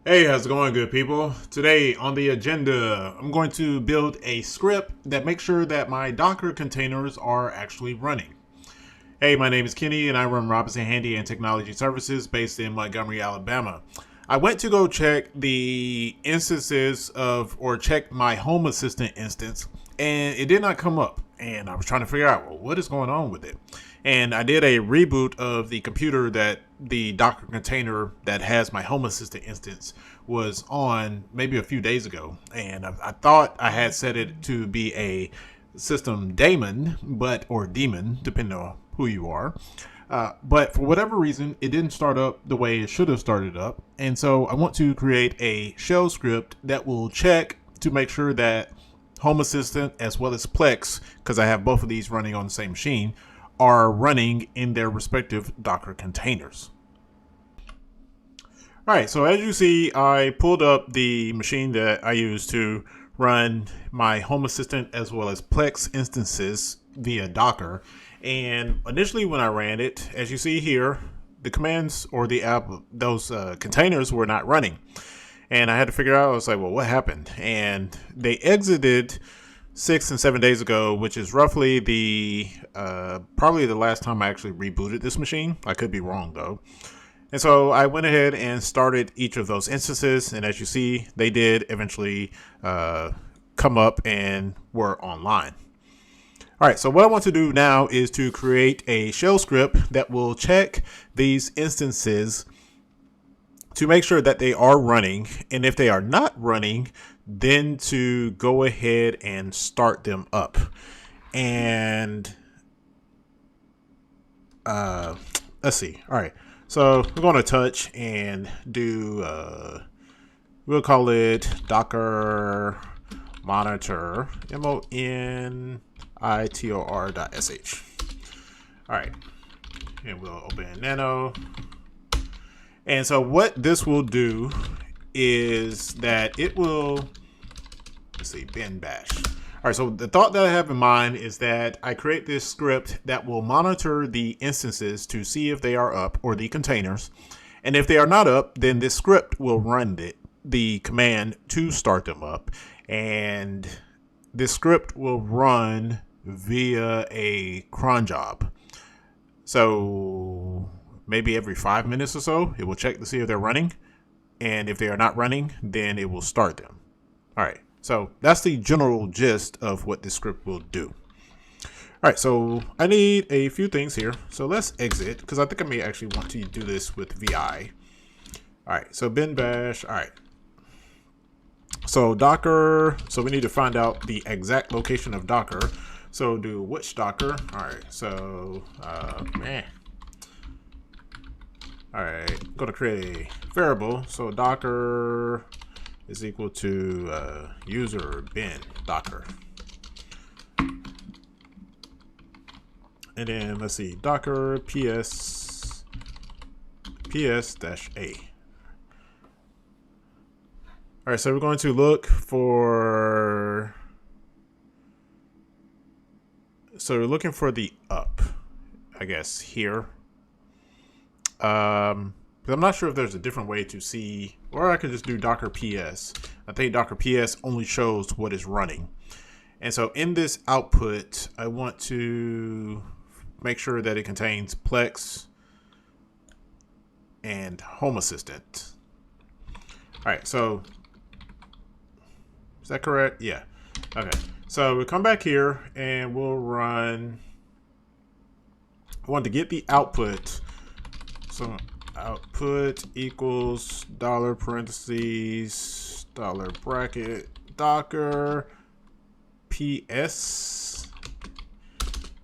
Hey, how's it going, good people? Today on the agenda, I'm going to build a script that makes sure that my Docker containers are actually running. Hey, my name is Kenny and I run Robinson Handy and Technology Services based in Montgomery, Alabama. I went to go check the instances or check my Home Assistant instance, and it did not come up. And I was trying to figure out, well, what is going on with it? And I did a reboot of the computer that the Docker container that has my Home Assistant instance was on maybe a few days ago. And I thought I had set it to be a system daemon, or daemon, depending on who you are. But for whatever reason, it didn't start up the way it should have started up. And so I want to create a shell script that will check to make sure that Home Assistant as well as Plex, because I have both of these running on the same machine, are running in their respective Docker containers. All right, so as you see, I pulled up the machine that I use to run my Home Assistant as well as Plex instances via Docker. And initially when I ran it, as you see here, the commands or the app, those containers were not running. And I had to figure out, I was like, well, what happened? And they exited 6 and 7 days ago, which is roughly the probably the last time I actually rebooted this machine. I could be wrong though. And so I went ahead and started each of those instances, and as you see, they did eventually come up and were online. All right, so what I want to do now is to create a shell script that will check these instances to make sure that they are running, and if they are not running, then to go ahead and start them up. And let's see. All right, so we're going to touch and do we'll call it Docker monitor monitor.sh. All right, and we'll open nano. And so what this will do is that it will, let's see, bin bash. All right, so the thought that I have in mind is that I create this script that will monitor the instances to see if they are up, or the containers. And if they are not up, then this script will run the command to start them up. And this script will run via a cron job. So maybe every 5 minutes or so, it will check to see if they're running. And if they are not running, then it will start them. All right, so that's the general gist of what this script will do. All right, so I need a few things here. So let's exit, because I think I may actually want to do this with VI. All right, so bin bash. All right. So Docker, so we need to find out the exact location of Docker. So do which Docker. All right, so all right, I'm going to create a variable. So Docker is equal to user bin Docker. And then let's see, Docker ps-a. All right, so we're going to look for, so we're looking for the up, I guess, here. But I'm not sure if there's a different way to see, or I could just do Docker PS. I think Docker PS only shows what is running. And so in this output, I want to make sure that it contains Plex and Home Assistant. All right, so is that correct? Yeah. Okay. So we'll come back here and we'll run. I want to get the output. So output equals dollar parentheses dollar bracket Docker PS.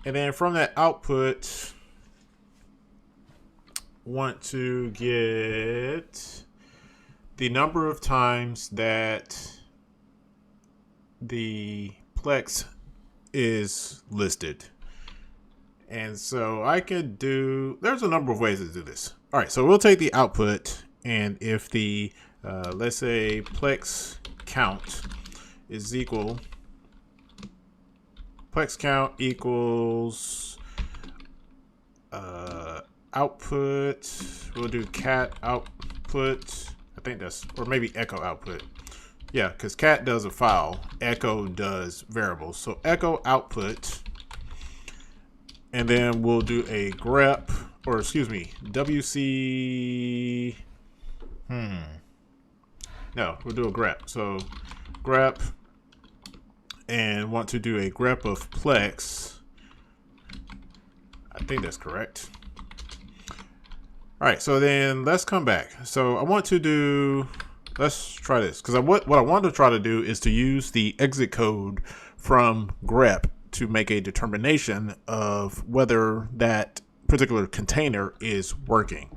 And then from that output, want to get the number of times that the Plex is listed. And so I could do, there's a number of ways to do this. All right, so we'll take the output, and if the, let's say Plex count is equal, Plex count equals output, we'll do cat output, I think that's, or maybe echo output. Yeah, because cat does a file, echo does variables. So echo output, and then we'll do a grep, or excuse me, wc. No, we'll do a grep. So grep, and want to do a grep of plex. I think that's correct. All right, so then let's come back. So I want to do, let's try this, because what I want to try to do is to use the exit code from grep to make a determination of whether that particular container is working.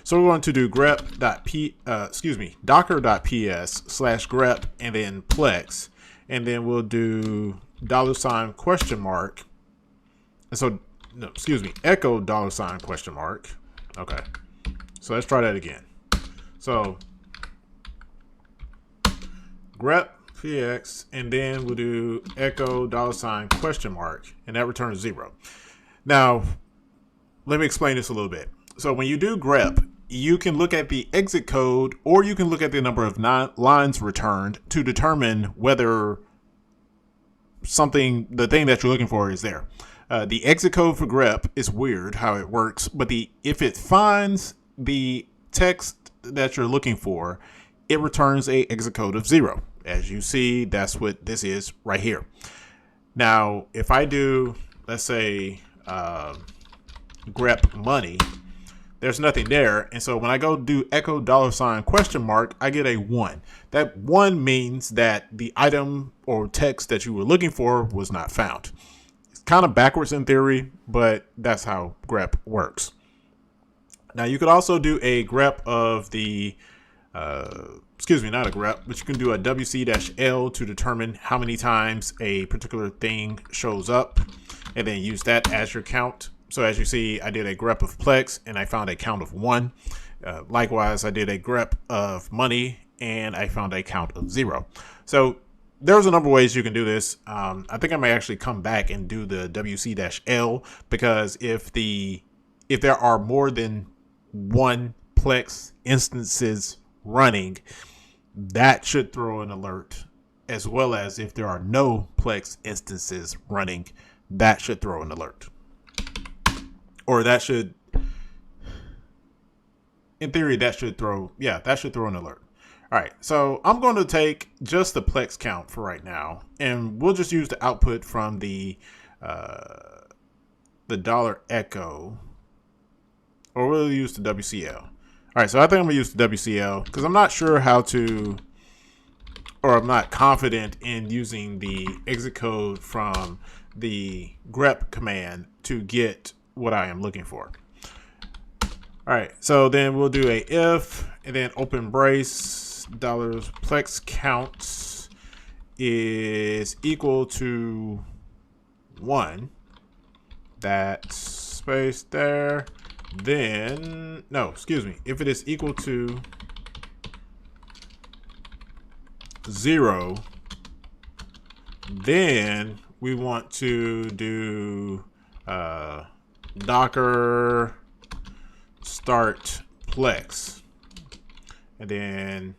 So we're going to do docker.ps/grep and then plex, and then we'll do $? And so, no, excuse me, echo $? Okay, so let's try that again. So grep px, and then we'll do echo $? And that returns 0. Now, let me explain this a little bit. So when you do grep, you can look at the exit code, or you can look at the number of lines returned to determine whether the thing that you're looking for is there. The exit code for grep is weird how it works, but if it finds the text that you're looking for, it returns a exit code of 0. As you see, that's what this is right here. Now, if I do, let's say, grep money, there's nothing there. And so when I go do echo $? I get a 1. That 1 means that the item or text that you were looking for was not found. It's kind of backwards in theory, but that's how grep works. Now you could also do a grep of the, excuse me, not a grep, but you can do a wc-l to determine how many times a particular thing shows up, and then use that as your count. So as you see, I did a grep of plex and I found a count of 1. Likewise, I did a grep of money and I found a count of 0. So there's a number of ways you can do this. I think I may actually come back and do the wc-l, because if there are more than 1 plex instances running, that should throw an alert, as well as if there are no plex instances running, that should throw an alert. Or that should, in theory, that should throw an alert. All right, so I'm going to take just the plex count for right now, and we'll just use the output from the $echo, or we'll use the WCL. All right, so I think I'm gonna use the WCL because I'm not sure how to, or I'm not confident in using the exit code from the grep command to get what I am looking for. All right, so then we'll do a if, and then open brace, $plex count is equal to 1. That space there. Then, no, excuse me. If it is equal to 0, then we want to do docker start plex, and then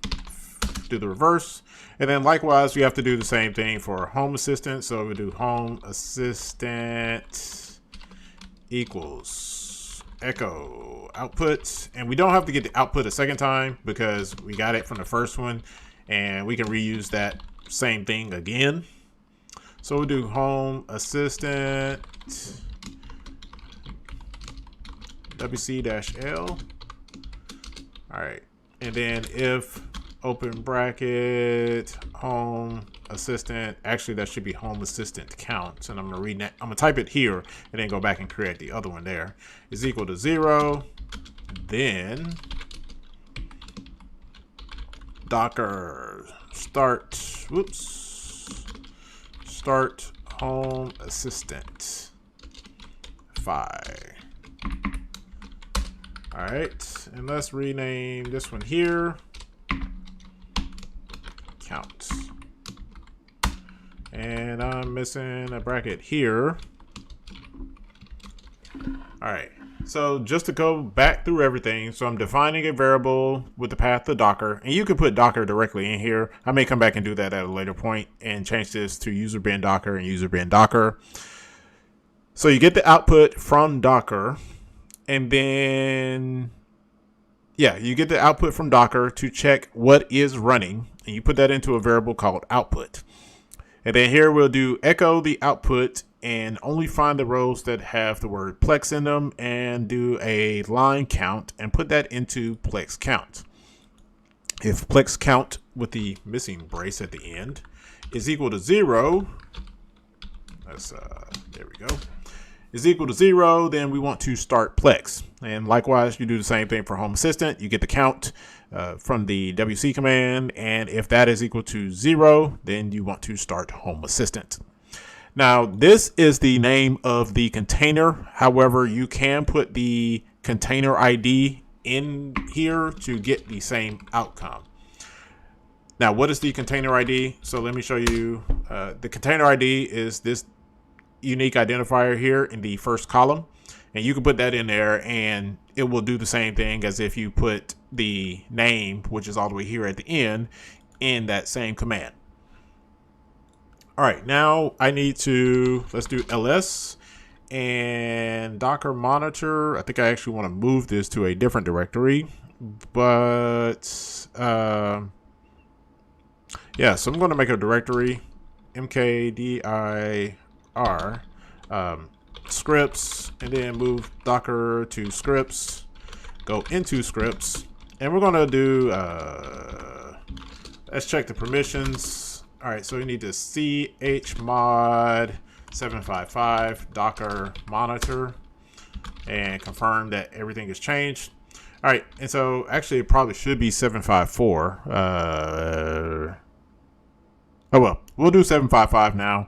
do the reverse. And then likewise, we have to do the same thing for home assistant. So we do home assistant equals echo output, and we don't have to get the output a second time because we got it from the first one, and we can reuse that same thing again. So we'll do home assistant wc-l. All right, and then if open bracket home assistant, actually that should be home assistant counts, and I'm gonna type it here and then go back and create the other one there, is equal to 0. Then docker start home assistant 5. All right, and let's rename this one here count. And I'm missing a bracket here. All right, So just to go back through everything, so I'm defining a variable with the path to Docker, and you can put Docker directly in here. I may come back and do that at a later point and change this to user bin Docker and user bin Docker. So you get the output from Docker, and then, yeah, you get the output from Docker to check what is running, and you put that into a variable called output. And then here we'll do echo the output and only find the rows that have the word Plex in them and do a line count and put that into Plex count. If Plex count with the missing brace at the end is equal to 0, there we go, is equal to 0, then we want to start Plex. And likewise, you do the same thing for Home Assistant. You get the count from the WC command, and if that is equal to 0, then you want to start Home Assistant. Now, this is the name of the container. However, you can put the container ID in here to get the same outcome. Now, what is the container ID? So let me show you. The container ID is this unique identifier here in the first column. And you can put that in there and it will do the same thing as if you put the name, which is all the way here at the end, in that same command. All right, now I need to, let's do ls and Docker monitor. I think I actually want to move this to a different directory, but yeah, so I'm going to make a directory mkdir scripts, and then move Docker to scripts, go into scripts, and we're going to do, let's check the permissions. All right, so we need to chmod 755 Docker monitor and confirm that everything is changed. All right, and so actually it probably should be 754. Oh well, we'll do 755 now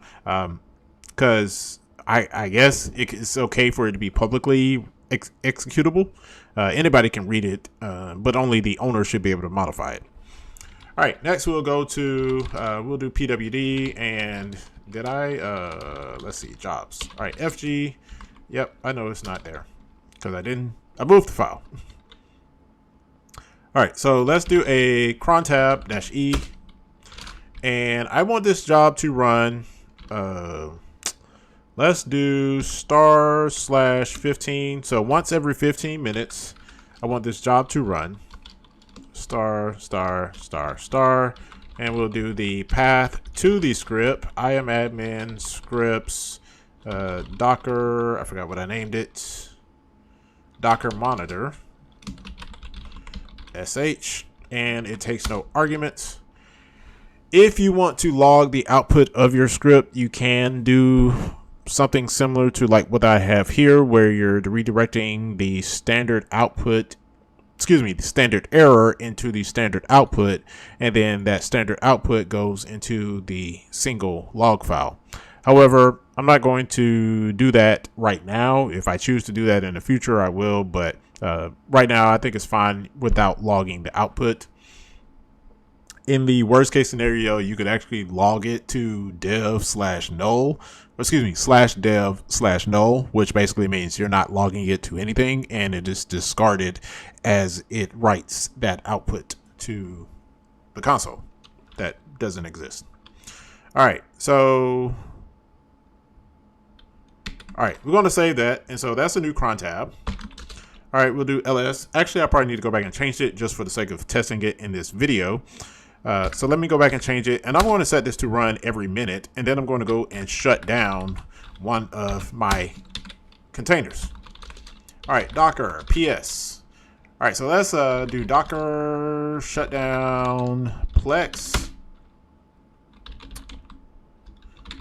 because I guess it's okay for it to be publicly executable. Anybody can read it, but only the owner should be able to modify it. All right, next we'll go to, we'll do pwd, and did I, let's see, jobs. All right, fg, yep, I know it's not there because I moved the file. All right, so let's do a cron tab -e, and I want this job to run, let's do */15. So once every 15 minutes, I want this job to run. *****, and we'll do the path to the script. imadmin scripts Docker. I forgot what I named it. Docker monitor sh, and it takes no arguments. If you want to log the output of your script, you can do something similar to like what I have here, where you're redirecting the standard output, the standard error into the standard output, and then that standard output goes into the single log file. However, I'm not going to do that right now. If I choose to do that in the future, I will, but right now I think it's fine without logging the output. In the worst case scenario, you could actually log it to dev/null, /dev/null, which basically means you're not logging it to anything and it is discarded as it writes that output to the console that doesn't exist. All right, so we're going to save that, and so that's a new cron tab. All right, we'll do ls. Actually, I probably need to go back and change it just for the sake of testing it in this video. So let me go back and change it, and I'm going to set this to run every minute, and then I'm going to go and shut down one of my containers. All right, Docker ps. All right, so let's do Docker shutdown Plex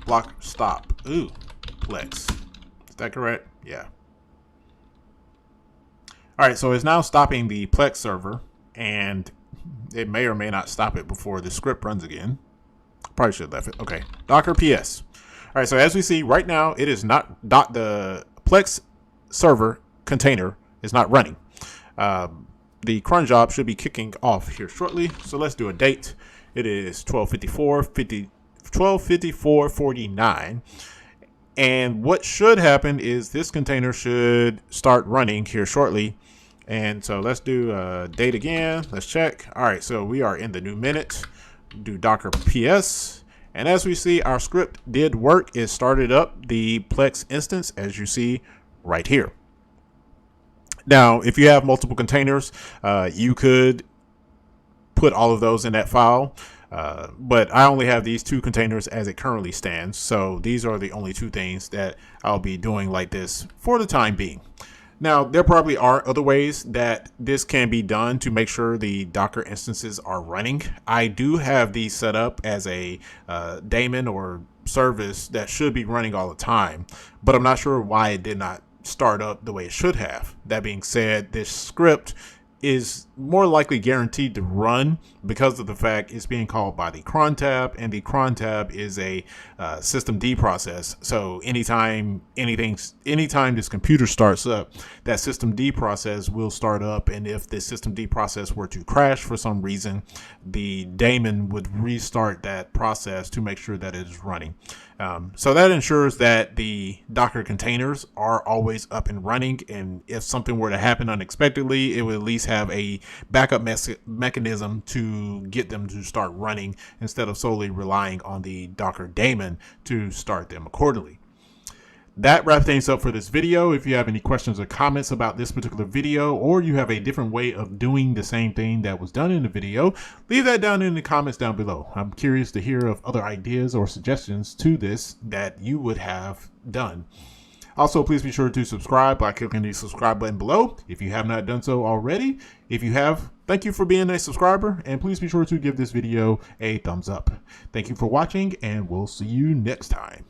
block stop. Ooh, Plex. Is that correct? Yeah. All right, so it's now stopping the Plex server, and it may or may not stop it before the script runs again. Probably should have left it. Okay, Docker ps. All right, so as we see right now, it is not the Plex server container is not running. The cron job should be kicking off here shortly. So let's do a date. It is 12:54:49, And what should happen is this container should start running here shortly. And so let's do date again. Let's check. All right, so we are in the new minute. Do Docker PS. And as we see, our script did work. It started up the Plex instance, as you see right here. Now, if you have multiple containers, you could put all of those in that file. But I only have these 2 containers as it currently stands. So these are the only 2 things that I'll be doing like this for the time being. Now, there probably are other ways that this can be done to make sure the Docker instances are running. I do have these set up as a daemon or service that should be running all the time, but I'm not sure why it did not start up the way it should have. That being said, this script is more likely guaranteed to run because of the fact it's being called by the cron tab, and the cron tab is a systemd process. So anytime this computer starts up, that systemd process will start up, and if the systemd process were to crash for some reason, the daemon would restart that process to make sure that it is running. So that ensures that the Docker containers are always up and running, and if something were to happen unexpectedly, it would at least have a backup mechanism to get them to start running instead of solely relying on the Docker daemon to start them accordingly. That wraps things up for this video. If you have any questions or comments about this particular video, or you have a different way of doing the same thing that was done in the video, leave that down in the comments down below. I'm curious to hear of other ideas or suggestions to this that you would have done. Also, please be sure to subscribe by clicking the subscribe button below if you have not done so already. If you have, thank you for being a subscriber, and please be sure to give this video a thumbs up. Thank you for watching, and we'll see you next time.